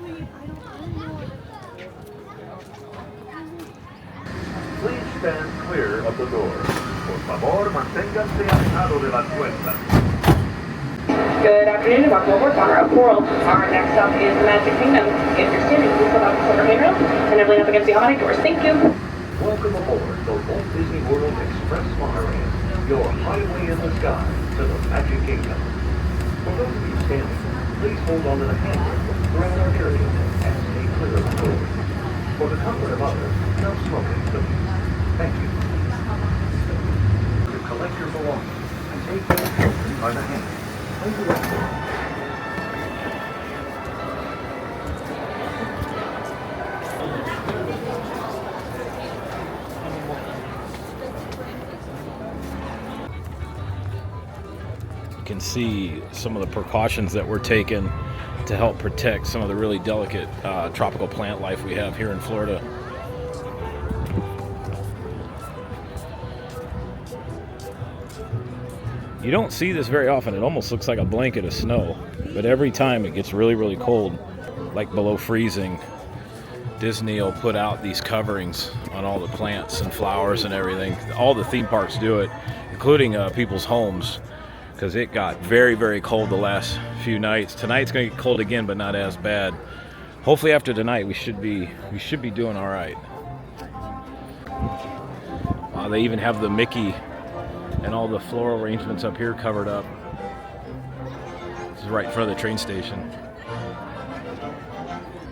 Please stand clear of the door. Por favor, manténganse alejado de las puertas. Good afternoon and welcome aboard Honor of World. Our next stop is the Magic Kingdom. If you're standing, please hold out the silver handrail and then lean up against the automatic doors. Thank you. Welcome aboard the Walt Disney World Express Monorail, your highway in the sky to the Magic Kingdom. For those of you standing, please hold on to the handrail throughout our area and stay clear of the doors. For the comfort of others, no smoking, please. Thank you. To collect your belongings and take them by the hand. Thank you. You can see some of the precautions that we're taking to help protect some of the really delicate tropical plant life we have here in Florida. You don't see this very often. It almost looks like a blanket of snow, but every time it gets really, really cold, like below freezing, Disney will put out these coverings on all the plants and flowers and everything. All the theme parks do it, including people's homes, because it got very, very cold the last few nights. Tonight's going to get cold again, but not as bad. Hopefully after tonight we should be doing all right. They even have the Mickey and all the floral arrangements up here covered up. This is right in front of the train station.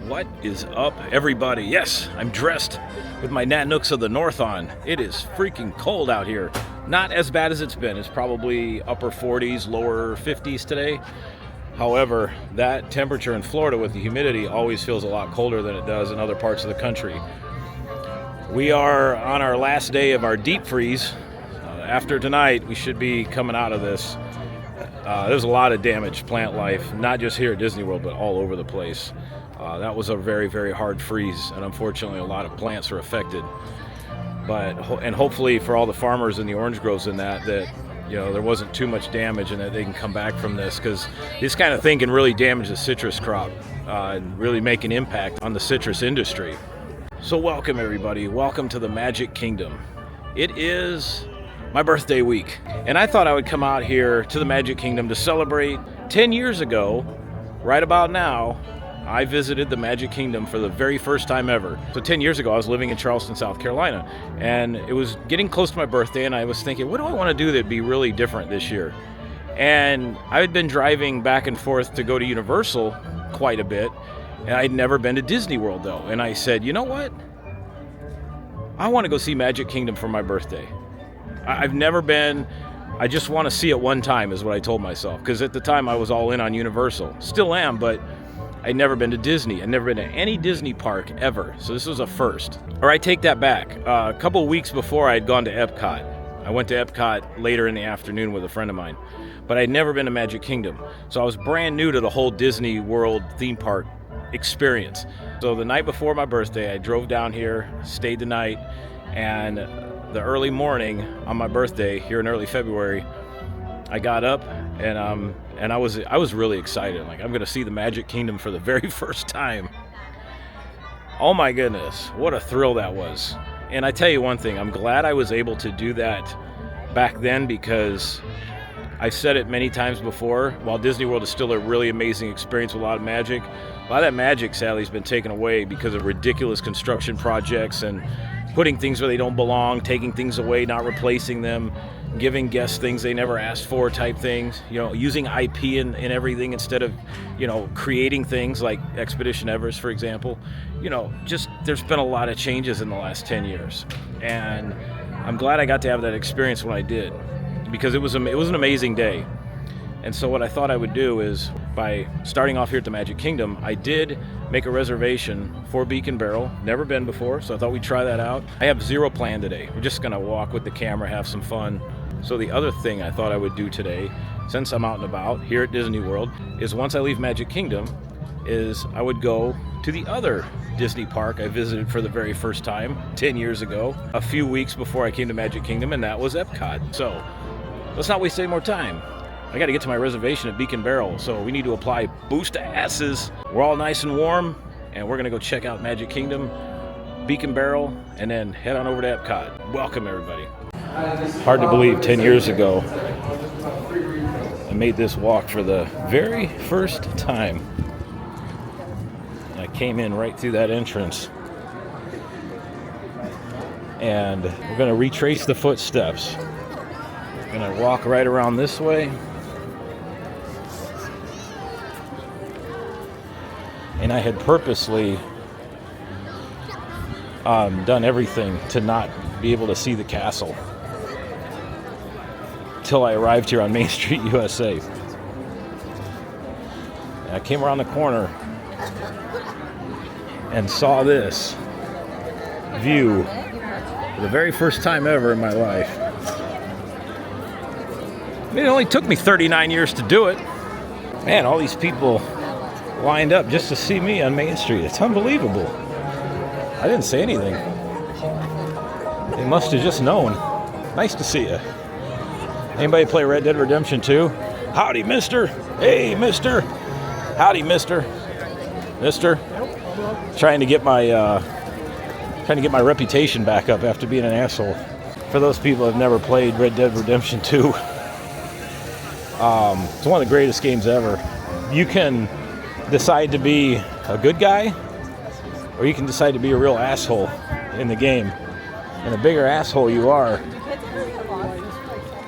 What is up, everybody? Yes, I'm dressed with my Nanuks of the North on. It is freaking cold out here. Not as bad as it's been. It's probably upper 40s, lower 50s today. However, that temperature in Florida with the humidity always feels a lot colder than it does in other parts of the country. We are on our last day of our deep freeze. After tonight, we should be coming out of this. There's a lot of damaged plant life, not just here at Disney World, but all over the place. That was a very, very hard freeze, and unfortunately, a lot of plants are affected. And hopefully, for all the farmers in the orange groves and that there wasn't too much damage, and that they can come back from this, because this kind of thing can really damage the citrus crop and really make an impact on the citrus industry. So, welcome everybody. Welcome to the Magic Kingdom. It is my birthday week, and I thought I would come out here to the Magic Kingdom to celebrate. 10 years ago, right about now, I visited the Magic Kingdom for the very first time ever. So 10 years ago, I was living in Charleston, South Carolina, and it was getting close to my birthday, and I was thinking, what do I want to do that'd be really different this year? And I had been driving back and forth to go to Universal quite a bit, and I'd never been to Disney World, though. And I said, you know what? I want to go see Magic Kingdom for my birthday. I've never been. I just want to see it one time is what I told myself, because at the time I was all in on Universal. Still am, but I'd never been to Disney. I'd never been to any Disney park ever, so this was a first. Or I take that back. A couple weeks before, I had gone to Epcot. I went to Epcot later in the afternoon with a friend of mine, but I'd never been to Magic Kingdom. So I was brand new to the whole Disney World theme park experience. So the night before my birthday, I drove down here, stayed the night, and the early morning on my birthday here in early February, I got up and I was really excited. Like, I'm going to see the Magic Kingdom for the very first time. Oh my goodness, what a thrill that was. And I tell you one thing, I'm glad I was able to do that back then, because I've said it many times before, while Disney World is still a really amazing experience with a lot of magic, a lot of that magic sadly has been taken away because of ridiculous construction projects and putting things where they don't belong, taking things away, not replacing them, giving guests things they never asked for type things, using IP in everything instead of, creating things like Expedition Everest, for example. Just there's been a lot of changes in the last 10 years. And I'm glad I got to have that experience when I did, because it was an amazing day. And so what I thought I would do is, by starting off here at the Magic Kingdom, I did make a reservation for Beak and Barrel. Never been before, so I thought we'd try that out. I have zero plan today. We're just gonna walk with the camera, have some fun. So the other thing I thought I would do today, since I'm out and about here at Disney World, is once I leave Magic Kingdom, is I would go to the other Disney park I visited for the very first time 10 years ago, a few weeks before I came to Magic Kingdom, and that was Epcot. So let's not waste any more time. I got to get to my reservation at Beak and Barrel, so we need to apply boost asses. We're all nice and warm, and we're going to go check out Magic Kingdom, Beak and Barrel, and then head on over to Epcot. Welcome, everybody. Hard to believe 10 years ago, I made this walk for the very first time. I came in right through that entrance. And we're going to retrace the footsteps. We're going to walk right around this way. And I had purposely done everything to not be able to see the castle till I arrived here on Main Street, USA. And I came around the corner and saw this view for the very first time ever in my life. I mean, it only took me 39 years to do it. Man, all these people lined up just to see me on Main Street. It's unbelievable. I didn't say anything. They must have just known. Nice to see you. Anybody play Red Dead Redemption 2? Howdy, mister. Hey, mister. Howdy, mister. Mister. Trying to get my reputation back up after being an asshole. For those people who have never played Red Dead Redemption 2, it's one of the greatest games ever. You can decide to be a good guy, or you can decide to be a real asshole in the game. And the bigger asshole you are,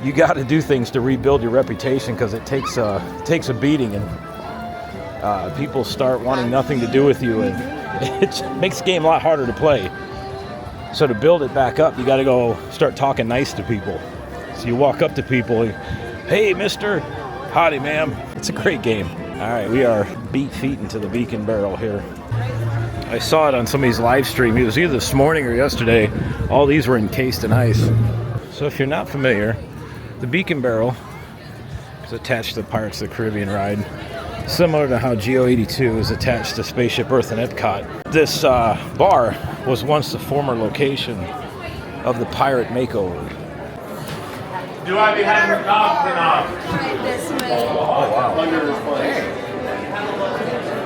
you got to do things to rebuild your reputation, because it takes a beating, and people start wanting nothing to do with you, and it makes the game a lot harder to play. So to build it back up, you got to go start talking nice to people. So you walk up to people, hey, mister, howdy, ma'am. It's a great game. All right, we are feet into the Beak and Barrel here. I saw it on somebody's live stream. It was either this morning or yesterday. All these were encased in ice. So if you're not familiar, the Beak and Barrel is attached to the Pirates of the Caribbean ride, similar to how Geo82 is attached to Spaceship Earth and Epcot. This bar was once the former location of the Pirate Makeover. Do I be having a cough or not? Right this way. Oh, wow.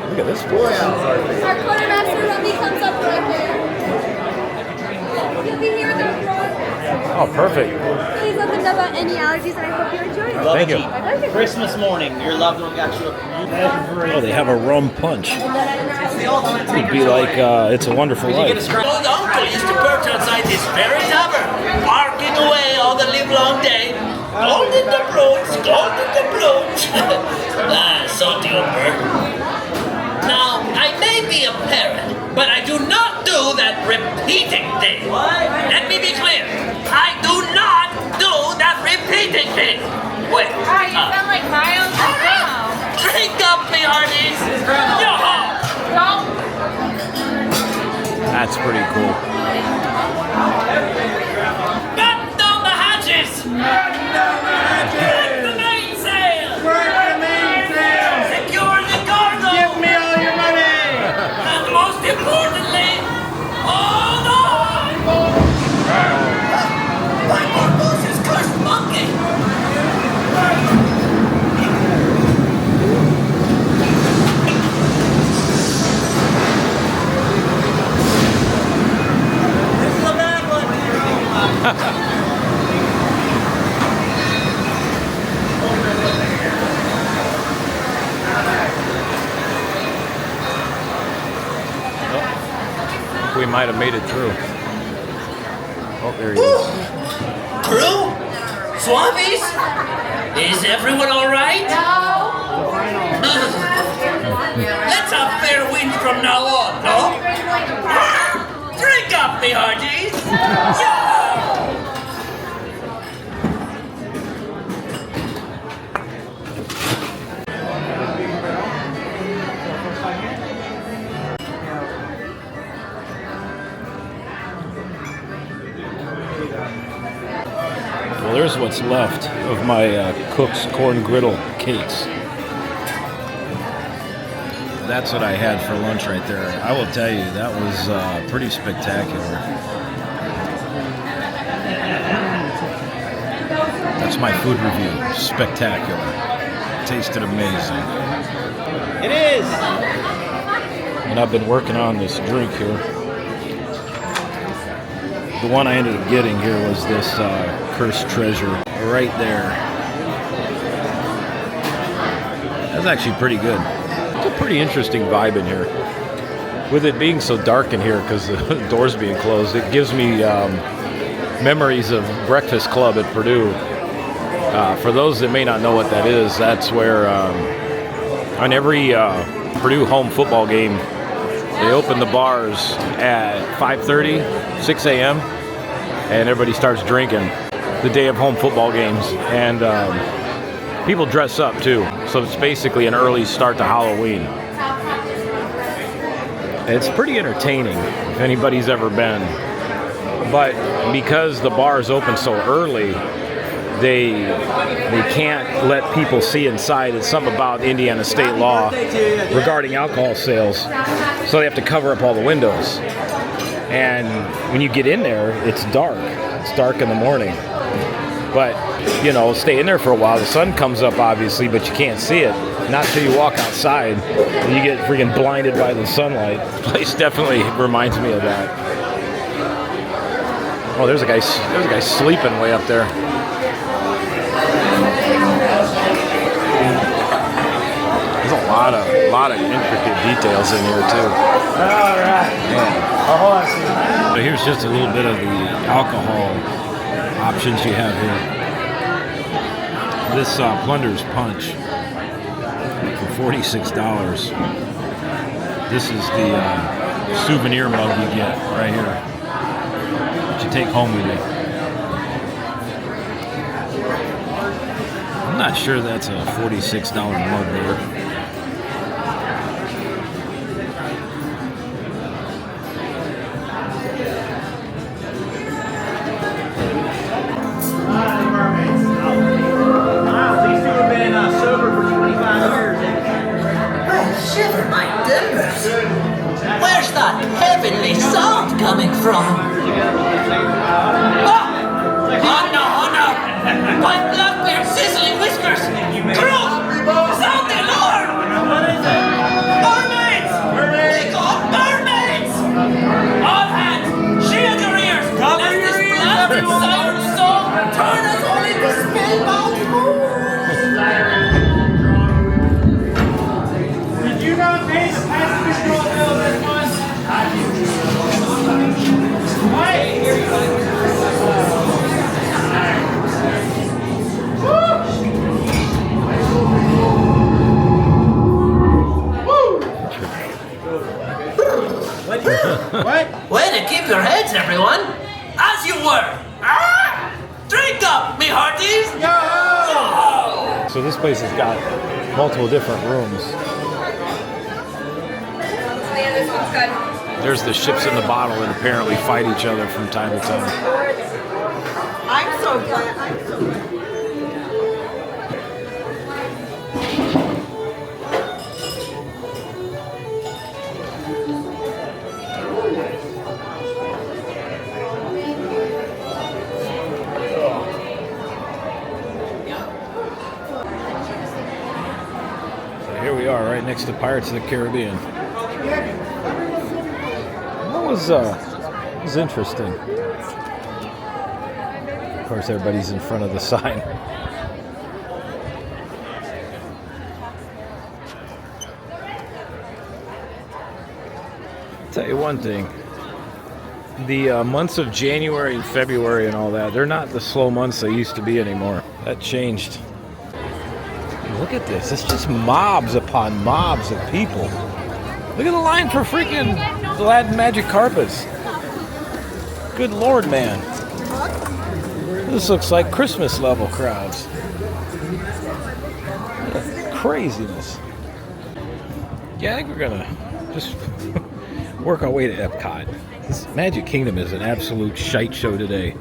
Look at this place. Our quartermaster Ruby comes up right there. He'll be here at the front. Oh, perfect. Please let them know about any allergies, and I hope you enjoy it. Thank you. Christmas morning, your loved one got you Oh, they have a rum punch. It'd be like It's a Wonderful Life. Old uncle used to perch outside this very tavern, barking away all the live long day. Golden the brooch, golden the brooch. So duper. Now, I may be a parrot, but I do not do that repeating thing. Let me be clear. I do not do that repeating thing. Wait. You sound like Miles now. Drink up, me hearties. Yo-ho. That's pretty cool. Batten down the hatches. Break the mainsail. Secure the cargo. Give me all your money! And most importantly, hold on. My Barbosa's cursed monkey. This is a bad one. We might have made it through. Oh, there he is. Crew? Swabbies? Is everyone all right? Let's have fair winds from now on, no? Drink up, me hearties! Yeah! Well, there's what's left of my Cook's corn griddle cakes. That's what I had for lunch right there. I will tell you, that was pretty spectacular. That's my food review. Spectacular. Tasted amazing. It is. And I've been working on this drink here. The one I ended up getting here was this Cursed Treasure right there. That's actually pretty good. It's a pretty interesting vibe in here. With it being so dark in here because the doors being closed, it gives me memories of Breakfast Club at Purdue. For those that may not know what that is, that's where on every Purdue home football game, they open the bars at 5:30, 6 a.m., and everybody starts drinking the day of home football games. And people dress up too, so it's basically an early start to Halloween. It's pretty entertaining if anybody's ever been. But because the bars open so early, they can't let people see inside. It's something about Indiana state law regarding alcohol sales, so they have to cover up all the windows. And when you get in there, it's dark. It's dark in the morning. But, you know, stay in there for a while. The sun comes up, obviously, but you can't see it. Not till you walk outside and you get freaking blinded by the sunlight. The place definitely reminds me of that. Oh, there's a guy sleeping way up there. There's a lot of intricate details in here too. All right. Hold on. So here's just a little bit of the alcohol options you have here. This Plunder's Punch for $46. This is the souvenir mug you get right here that you take home with you. I'm not sure that's a $46 mug there. Shiver my timbers! Where's that heavenly sound coming from? Oh! Oh no! My Blackbeard sizzling whiskers! Crows! Sound the alarm! What is it? Mermaids! They got mermaids! All hands! Shield your ears! Cover Let your this ears, blasted everyone. siren song turn us all into spellbound fools! Did you not pay the passenger control bill this month? What? What? Way to keep your heads, everyone! As you were! Ah! Drink up, me hearties! Yo! So this place has got multiple different rooms. Yeah, this one's good. There's the ships in the bottle that apparently fight each other from time to time. I'm so glad. So here we are, right next to Pirates of the Caribbean. That was interesting. Of course, everybody's in front of the sign. I'll tell you one thing. The months of January and February and all that, they're not the slow months they used to be anymore. That changed. Look at this. It's just mobs upon mobs of people. Look at the line for freaking Aladdin Magic Carpets. Good Lord, man. This looks like Christmas level crowds. Craziness. Yeah, I think we're gonna just work our way to Epcot. This Magic Kingdom is an absolute shite show today.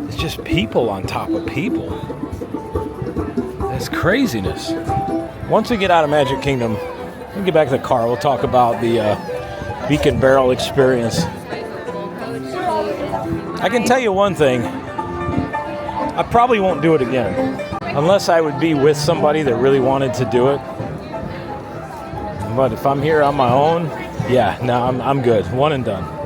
It's just people on top of people. It's craziness. Once we get out of Magic Kingdom, we'll get back to the car. We'll talk about the Beak and Barrel experience. I can tell you one thing. I probably won't do it again. Unless I would be with somebody that really wanted to do it. But if I'm here on my own, yeah, no, I'm good. One and done.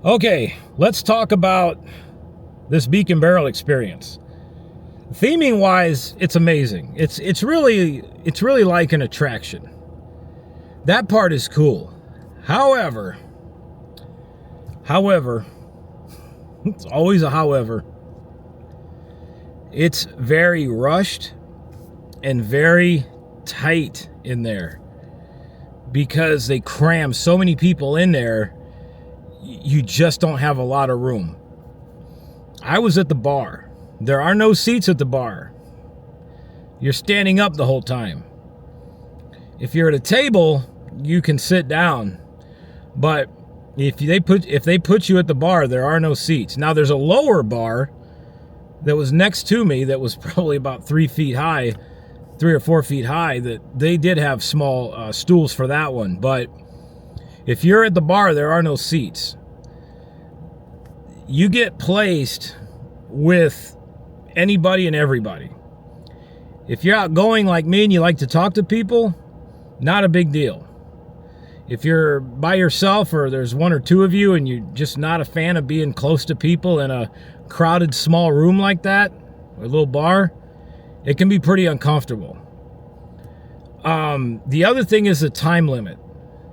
Okay, let's talk about this Beak and Barrel experience. Theming wise, it's amazing. It's really like an attraction. That part is cool. However, it's always a however. It's very rushed and very tight in there because they cram so many people in there. You just don't have a lot of room. I was at the bar. There are no seats at the bar. You're standing up the whole time. If you're at a table, you can sit down. But if they put you at the bar, there are no seats. Now there's a lower bar that was next to me that was probably about 3 feet high, 3 or 4 feet high, that they did have small stools for that one. But if you're at the bar, there are no seats. You get placed with anybody and everybody. If you're outgoing like me and you like to talk to people, not a big deal. If you're by yourself or there's one or two of you and you're just not a fan of being close to people in a crowded small room like that, or a little bar, it can be pretty uncomfortable. The other thing is the time limit.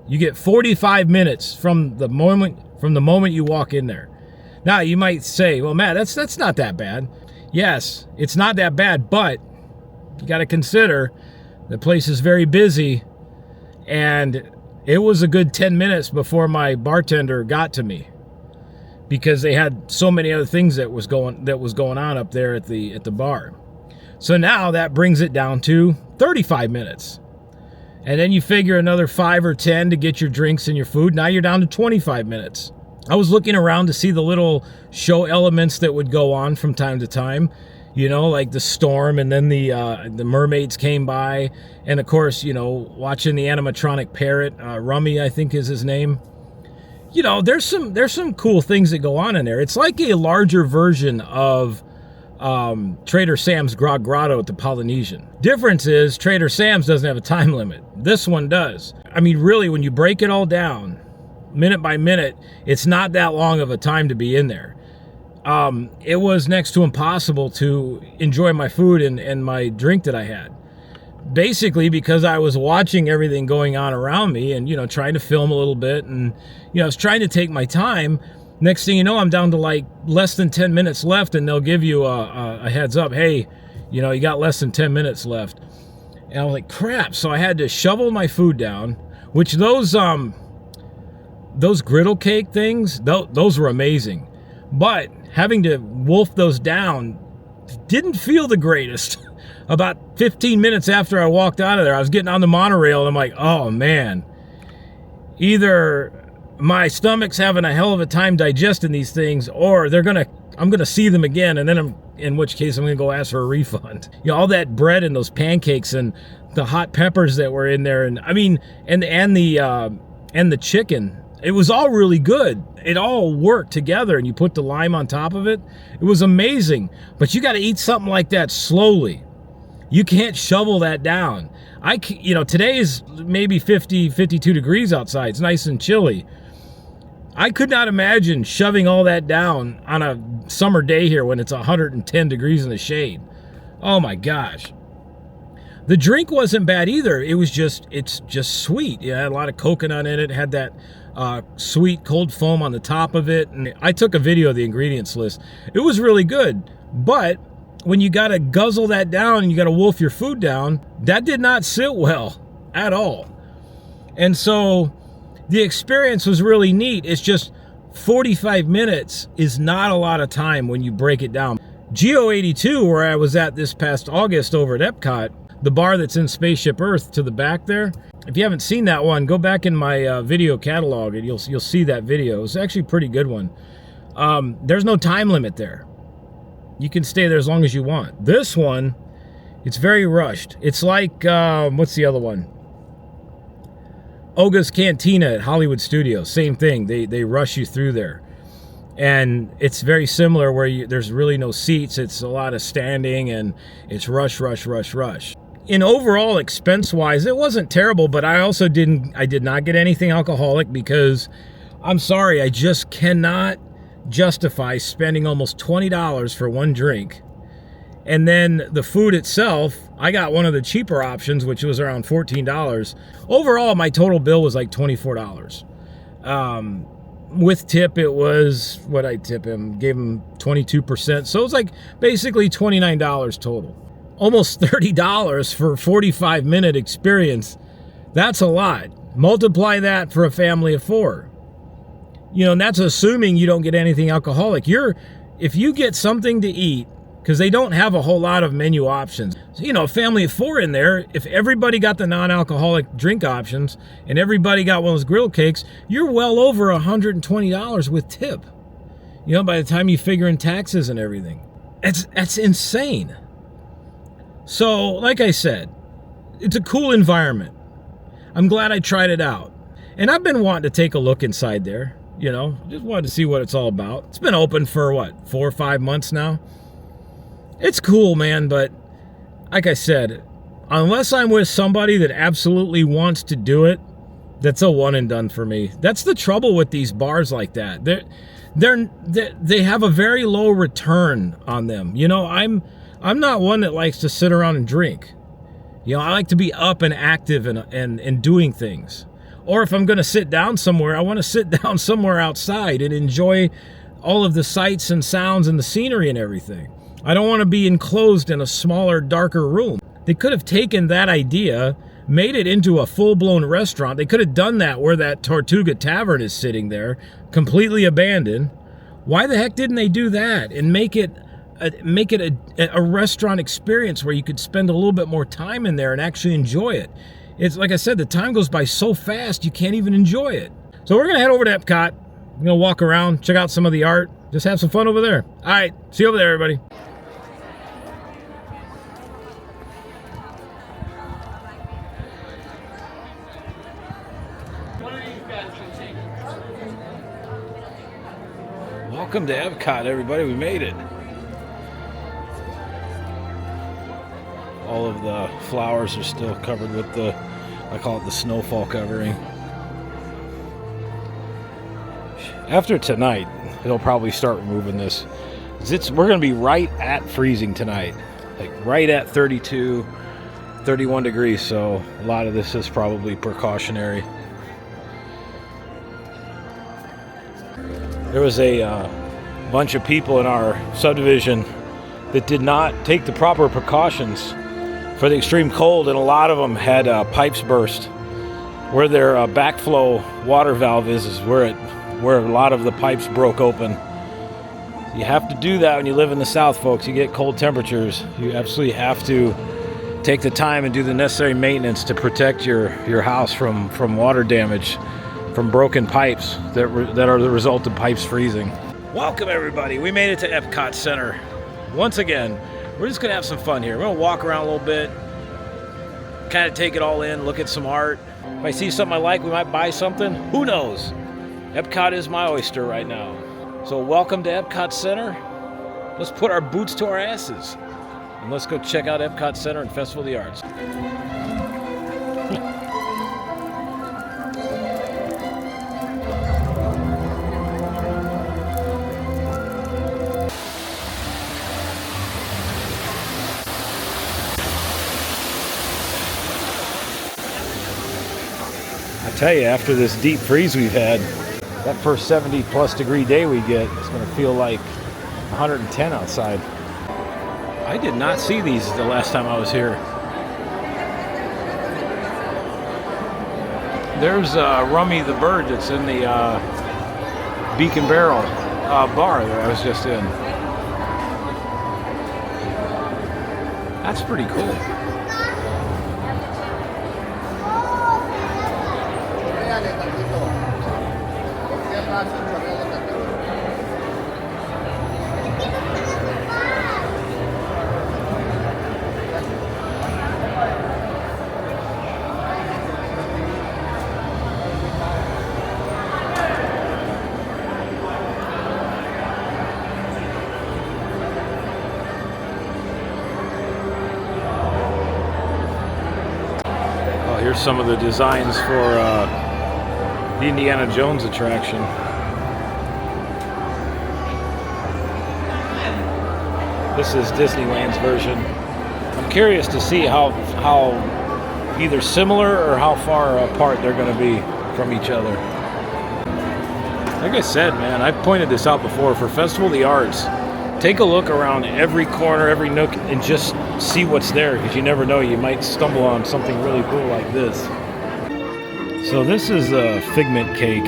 You get 45 minutes from the moment you walk in there. Now you might say, well, Matt, that's not that bad. Yes, it's not that bad, but you got to consider the place is very busy, and it was a good 10 minutes before my bartender got to me because they had so many other things that was going on up there at the bar. So now that brings it down to 35 minutes. And then you figure another 5 or 10 to get your drinks and your food. Now you're down to 25 minutes. I was looking around to see the little show elements that would go on from time to time, you know, like the storm, and then the mermaids came by, and of course, you know, watching the animatronic parrot, Rummy, I think is his name. You know, there's some cool things that go on in there. It's like a larger version of Trader Sam's Grog Grotto at the Polynesian. Difference is Trader Sam's doesn't have a time limit. This one does. I mean, really, when you break it all down, minute by minute, it's not that long of a time to be in there. It was next to impossible to enjoy my food and my drink that I had. Basically because I was watching everything going on around me and, you know, trying to film a little bit, and, you know, I was trying to take my time. Next thing you know, I'm down to like less than 10 minutes left, and they'll give you a heads up. Hey, you know, you got less than 10 minutes left. And I was like, crap. So I had to shovel my food down, which those griddle cake things, those were amazing. But having to wolf those down didn't feel the greatest. About 15 minutes after I walked out of there, I was getting on the monorail, and I'm like, oh man, either my stomach's having a hell of a time digesting these things, or I'm gonna see them again, and then in which case I'm gonna go ask for a refund. You know, all that bread and those pancakes and the hot peppers that were in there, and I mean, and the chicken. It was all really good. It all worked together, and you put the lime on top of it. It was amazing. But you got to eat something like that slowly. You can't shovel that down. You know, today is maybe 50, 52 degrees outside. It's nice and chilly. I could not imagine shoving all that down on a summer day here when it's 110 degrees in the shade. Oh my gosh. The drink wasn't bad either. It's just sweet. It had a lot of coconut in it. It had that sweet cold foam on the top of it. And I took a video of the ingredients list. It was really good. But when you got to guzzle that down and you got to wolf your food down, that did not sit well at all. And so the experience was really neat. It's just 45 minutes is not a lot of time when you break it down. Geo 82, where I was at this past August over at Epcot, the bar that's in Spaceship Earth to the back there. If you haven't seen that one, go back in my video catalog and you'll see that video. It's actually a pretty good one. There's no time limit there. you can stay there as long as you want. This one, it's very rushed. It's like, what's the other one? Oga's Cantina at Hollywood Studios. Same thing. They rush you through there. And it's very similar where there's really no seats. It's a lot of standing and it's rush, rush, rush, rush. In overall expense-wise, it wasn't terrible, but I did not get anything alcoholic because I'm sorry, I just cannot justify spending almost $20 for one drink. And then the food itself, I got one of the cheaper options, which was around $14. Overall, my total bill was like $24. With tip, it was, what I tip him, gave him 22%. So it was like basically $29 total. Almost $30 for a 45-minute experience. That's a lot. Multiply that for a family of 4. You know, and that's assuming you don't get anything alcoholic. If you get something to eat, because they don't have a whole lot of menu options. So, you know, a family of 4 in there, if everybody got the non-alcoholic drink options and everybody got one of those grill cakes, you're well over $120 with tip. You know, by the time you figure in taxes and everything. That's insane. So, like I said, it's a cool environment. I'm glad I tried it out. And I've been wanting to take a look inside there. You know, just wanted to see what it's all about. It's been open for, what, 4 or 5 months now? It's cool, man, but like I said, unless I'm with somebody that absolutely wants to do it, that's a one and done for me. That's the trouble with these bars like that. They have a very low return on them. You know, I'm not one that likes to sit around and drink. You know, I like to be up and active and doing things. Or if I'm going to sit down somewhere, I want to sit down somewhere outside and enjoy all of the sights and sounds and the scenery and everything. I don't want to be enclosed in a smaller, darker room. They could have taken that idea, made it into a full-blown restaurant. They could have done that where that Tortuga Tavern is sitting there, completely abandoned. Why the heck didn't they do that and make it a restaurant experience where you could spend a little bit more time in there and actually enjoy it? It's like I said, the time goes by so fast you can't even enjoy it. So we're going to head over to Epcot. We're going to walk around, check out some of the art, just have some fun over there. All right, see you over there, everybody. Welcome to Epcot, everybody. We made it. All of the flowers are still covered with I call it the snowfall covering. After tonight, they'll probably start removing this. We're going to be right at freezing tonight. Like right at 32, 31 degrees. So a lot of this is probably precautionary. There was a bunch of people in our subdivision that did not take the proper precautions for the extreme cold, and a lot of them had pipes burst. Where their backflow water valve is where a lot of the pipes broke open. You have to do that when you live in the South, folks. You get cold temperatures. You absolutely have to take the time and do the necessary maintenance to protect your house from water damage, from broken pipes that are the result of pipes freezing. Welcome, everybody. We made it to Epcot Center. Once again, we're just going to have some fun here. We're going to walk around a little bit, kind of take it all in, look at some art. If I see something I like, we might buy something. Who knows? Epcot is my oyster right now. So welcome to Epcot Center. Let's put our boots to our asses. And let's go check out Epcot Center and Festival of the Arts. I tell you, after this deep freeze we've had, that first 70 plus degree day we get, it's going to feel like 110 outside. I did not see these the last time I was here. There's Rummy the Bird that's in the Beak and Barrel bar that I was just in. That's pretty cool. Here's some of the designs for the Indiana Jones attraction. This is Disneyland's version. I'm curious to see how either similar or how far apart they're going to be from each other. Like I said, man, I've pointed this out before. For Festival of the Arts, take a look around every corner, every nook, and just see what's there, because you never know, you might stumble on something really cool like this. So this is a figment cake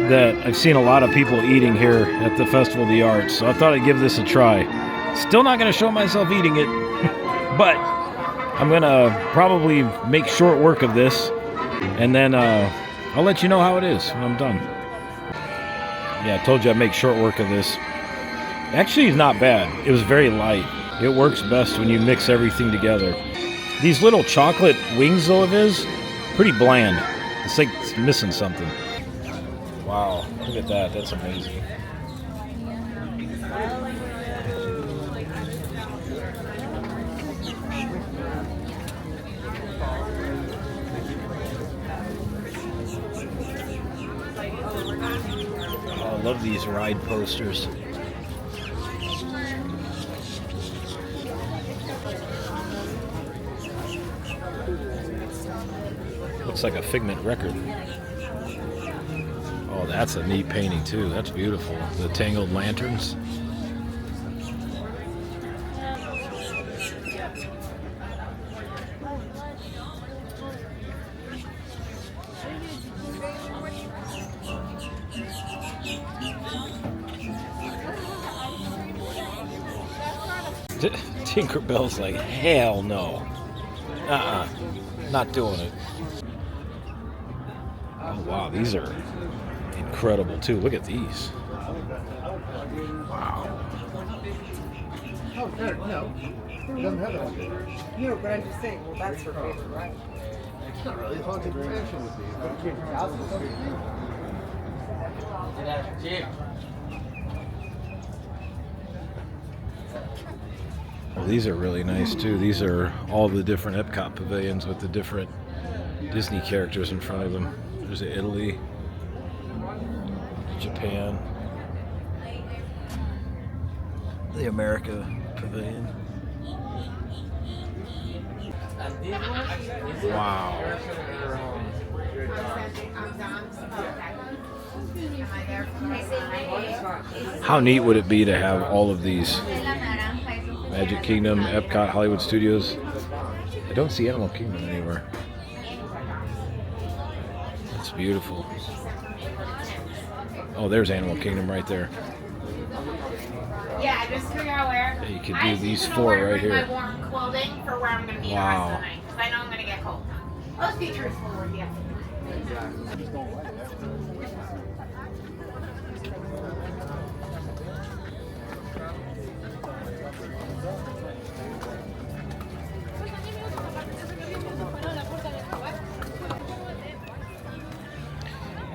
that I've seen a lot of people eating here at the Festival of the Arts, so I thought I'd give this a try. Still not going to show myself eating it, but I'm going to probably make short work of this, and then I'll let you know how it is when I'm done. Yeah, I told you I'd make short work of this. Actually, it's not bad. It was very light. It works best when you mix everything together. These little chocolate wings, though, of his, pretty bland. It's like it's missing something. Wow, look at that. That's amazing. Oh, I love these ride posters. Looks like a Figment record. Oh, that's a neat painting too. That's beautiful. The tangled lanterns. Tinkerbell's like, hell no. Not doing it. Oh wow, these are incredible too. Look at these. Wow. Oh, no. He doesn't have that. No, but I'm just saying, well, that's her favorite, right? It's not really. It's haunted mansion with these, but it's Well, these are really nice too. These are all the different Epcot pavilions with the different Disney characters in front of them. There's Italy, Japan, the America pavilion. Wow. How neat would it be to have all of these? Magic Kingdom, Epcot, Hollywood Studios. I don't see Animal Kingdom anywhere. It's beautiful. Oh, there's Animal Kingdom right there. Yeah, just figure out where. Yeah, you could do these four right here. My warm clothing for where I'm going to be the rest of the night, because I know I'm going to get cold. Those features will work, yeah.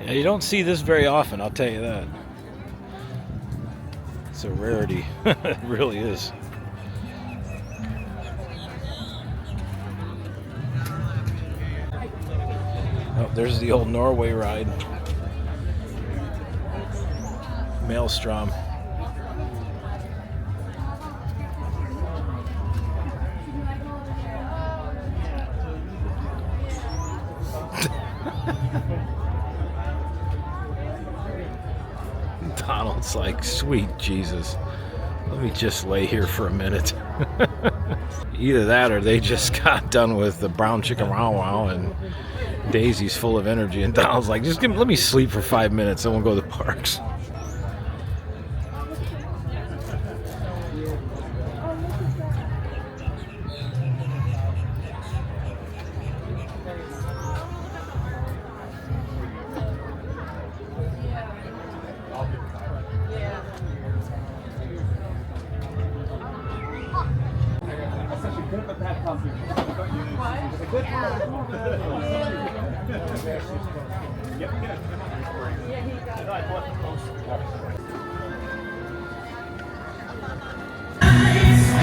Yeah, you don't see this very often, I'll tell you that. It's a rarity. It really is. Oh, there's the old Norway ride. Maelstrom. Donald's like, sweet Jesus, let me just lay here for a minute. Either that or they just got done with the brown chicken wow wow and Daisy's full of energy, and Donald's like, just let me sleep for 5 minutes and we'll go to the parks.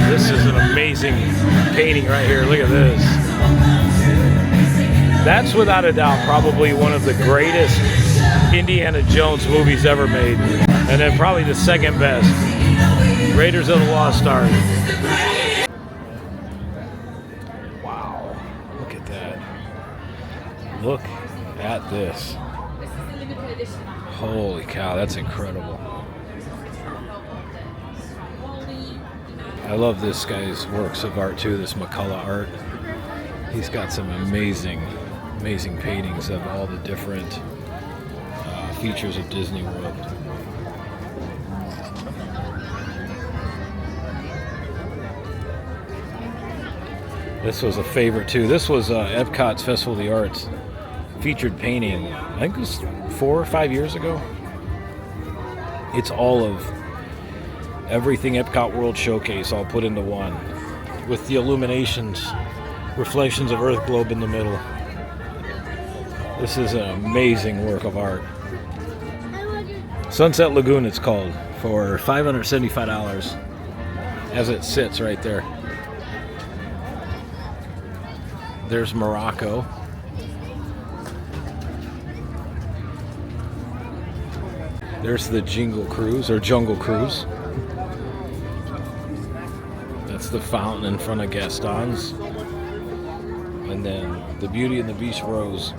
This is an amazing painting right here. Look at this. That's without a doubt probably one of the greatest Indiana Jones movies ever made. And then probably the second best, Raiders of the Lost Ark. Wow, look at that. Look at this. Holy cow, that's incredible. I love this guy's works of art too, this McCullough art. He's got some amazing paintings of all the different features of Disney World. This was a favorite too. This was Epcot's Festival of the Arts featured painting. I think it was 4 or 5 years ago. It's all of everything Epcot World Showcase all put into one, with the illuminations, reflections of Earth globe in the middle. This is an amazing work of art. Sunset Lagoon it's called, for $575 as it sits right there. There's Morocco. There's the Jungle Cruise. That's the fountain in front of Gaston's. And then the Beauty and the Beast Rose.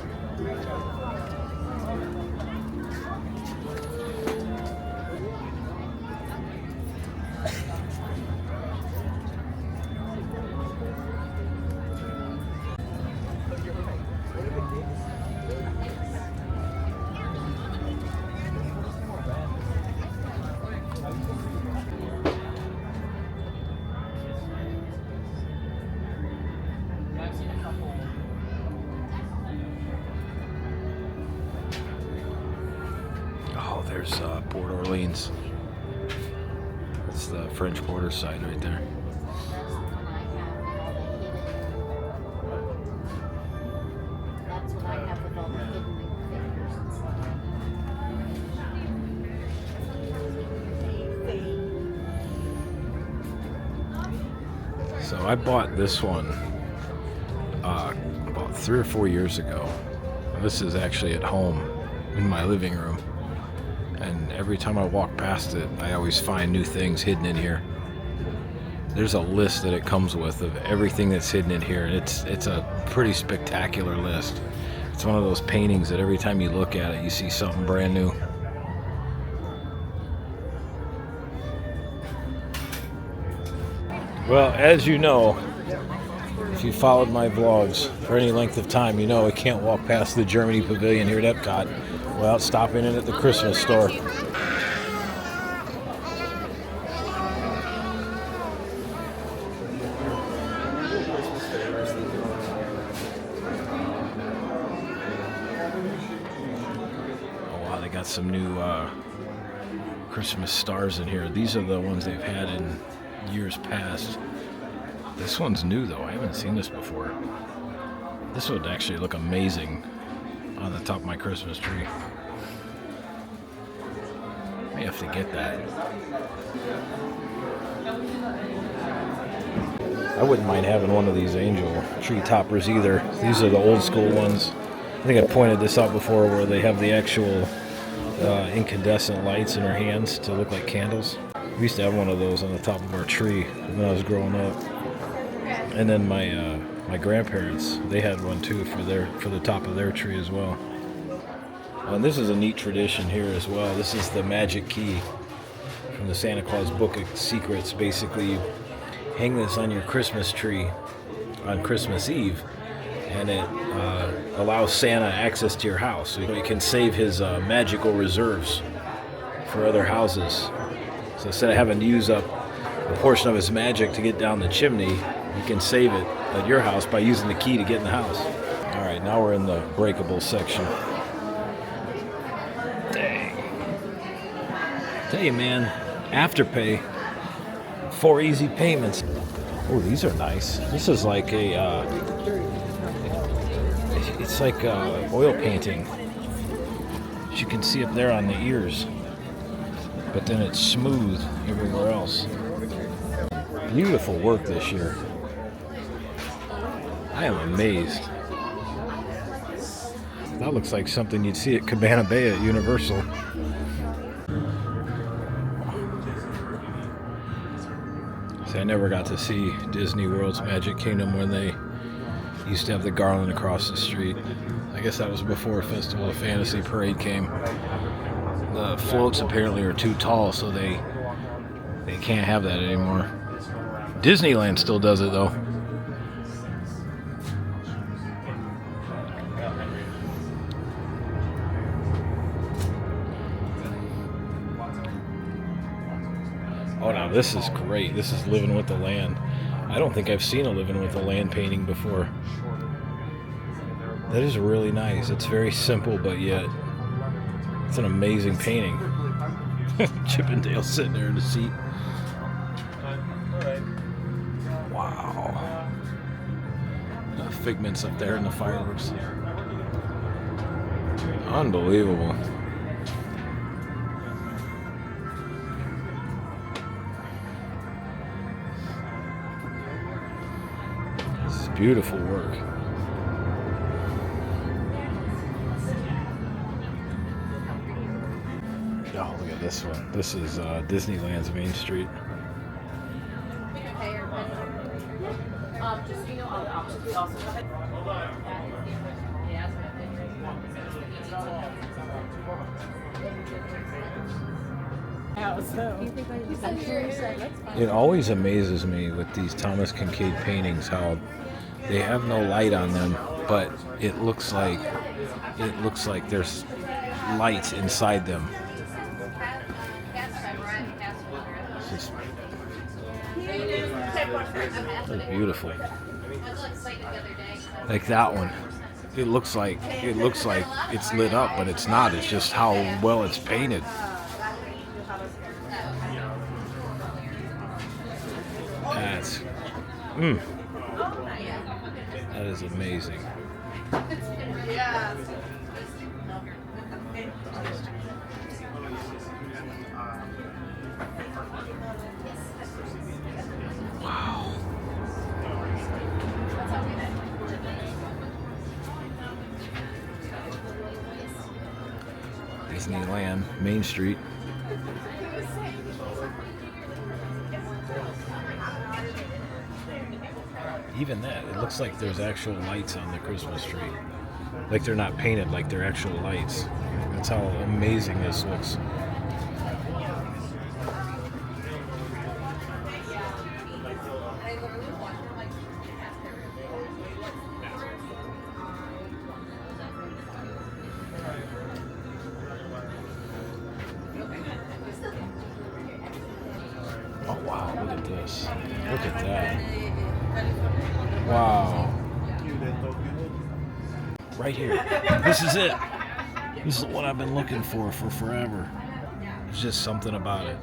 There's Port Orleans. That's the French border side right there. So I bought this one about 3 or 4 years ago. This is actually at home in my living room. And every time I walk past it, I always find new things hidden in here. There's a list that it comes with of everything that's hidden in here. It's a pretty spectacular list. It's one of those paintings that every time you look at it, you see something brand new. Well, as you know, if you followed my vlogs for any length of time, you know I can't walk past the Germany Pavilion here at Epcot without stopping in at the Christmas store. Oh wow, they got some new Christmas stars in here. These are the ones they've had in years past. This one's new though. I haven't seen this before. This would actually look amazing on the top of my Christmas tree. May have to get that. I wouldn't mind having one of these angel tree toppers either. These are the old school ones. I think I pointed this out before, where they have the actual incandescent lights in our hands to look like candles. We used to have one of those on the top of our tree when I was growing up. And then my grandparents, they had one too for the top of their tree as well. And this is a neat tradition here as well. This is the magic key from the Santa Claus Book of Secrets. Basically, you hang this on your Christmas tree on Christmas Eve, and it allows Santa access to your house. So he can save his magical reserves for other houses. So instead of having to use up a portion of his magic to get down the chimney, you can save it at your house by using the key to get in the house. All right, now we're in the breakable section. Dang. Tell you, man, Afterpay, 4 easy payments. Oh, these are nice. This is like a, it's like oil painting. As you can see up there on the ears. But then it's smooth everywhere else. Beautiful work this year. I am amazed. That looks like something you'd see at Cabana Bay at Universal. See, I never got to see Disney World's Magic Kingdom when they used to have the garland across the street. I guess that was before Festival of Fantasy Parade came. The floats apparently are too tall, so they can't have that anymore. Disneyland still does it though. Oh, now this is great. This is Living with the Land. I don't think I've seen a Living with the Land painting before. That is really nice. It's very simple, but yet it's an amazing painting. Chippendale sitting there in the seat. Wow. Figments up there in the fireworks. Unbelievable. This is beautiful work. Oh, look at this one. This is Disneyland's Main Street. Just so you know, all the options we also have. It always amazes me with these Thomas Kincaid paintings how they have no light on them, but it looks like there's lights inside them. It's just beautiful. Like that one. It looks like it's lit up, but it's not. It's just how well it's painted. That's that is amazing. Wow. Disneyland, Main Street. Even that, it looks like there's actual lights on the Christmas tree. Like they're not painted, like they're actual lights. That's how amazing this looks. Oh wow, look at this. Look at that. Wow. Right here. This is it. This is what I've been looking for forever. There's just something about it.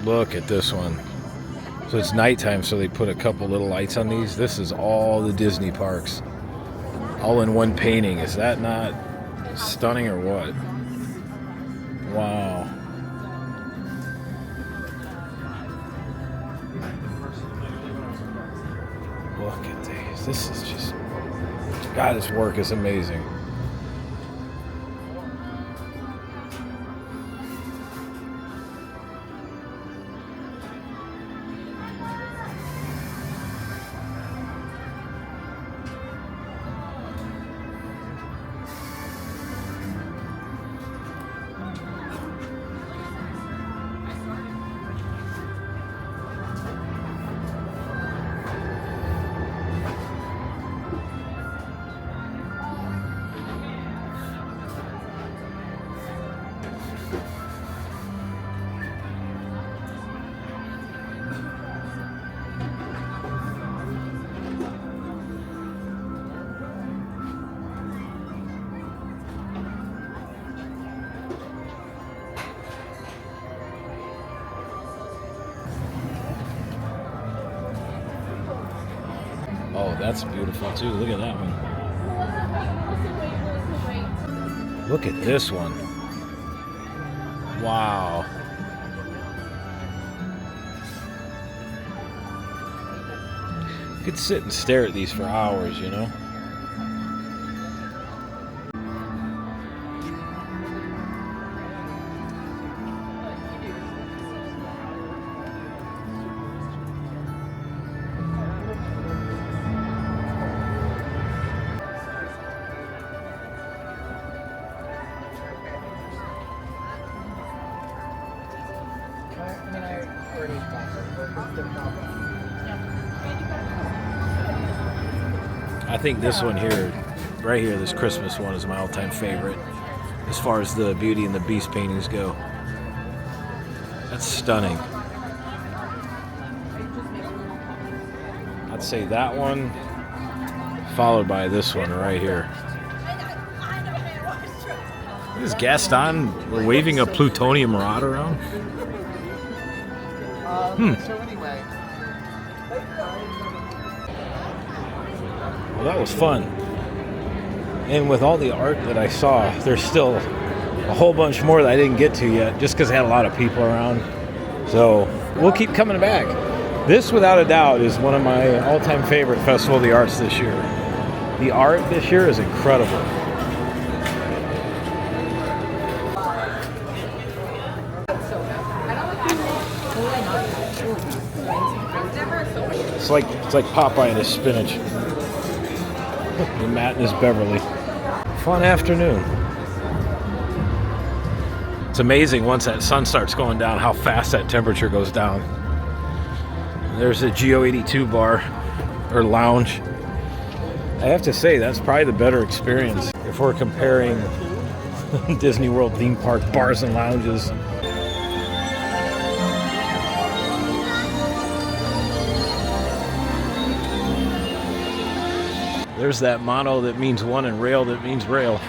Look at this one. So it's nighttime, so they put a couple little lights on these. This is all the Disney parks. All in one painting. Is that not stunning or what? Wow. Look at these. This is just... God, this work is amazing. Oh, that's beautiful too. Look at that one. Look at this one. Wow. You could sit and stare at these for hours, you know? I think this one here, right here, this Christmas one is my all-time favorite as far as the Beauty and the Beast paintings go. That's stunning. I'd say that one, followed by this one right here. Is Gaston waving a plutonium rod around? So anyway. Well, that was fun. And with all the art that I saw, there's still a whole bunch more that I didn't get to yet, just because I had a lot of people around. So we'll keep coming back. This, without a doubt, is one of my all-time favorite Festival of the Arts this year. The art this year is incredible. It's like Popeye and his spinach. And Matt and his Beverly. Fun afternoon. It's amazing once that sun starts going down how fast that temperature goes down. There's a GO82 bar or lounge. I have to say that's probably the better experience if we're comparing Disney World theme park bars and lounges. There's that mono that means one and rail that means rail.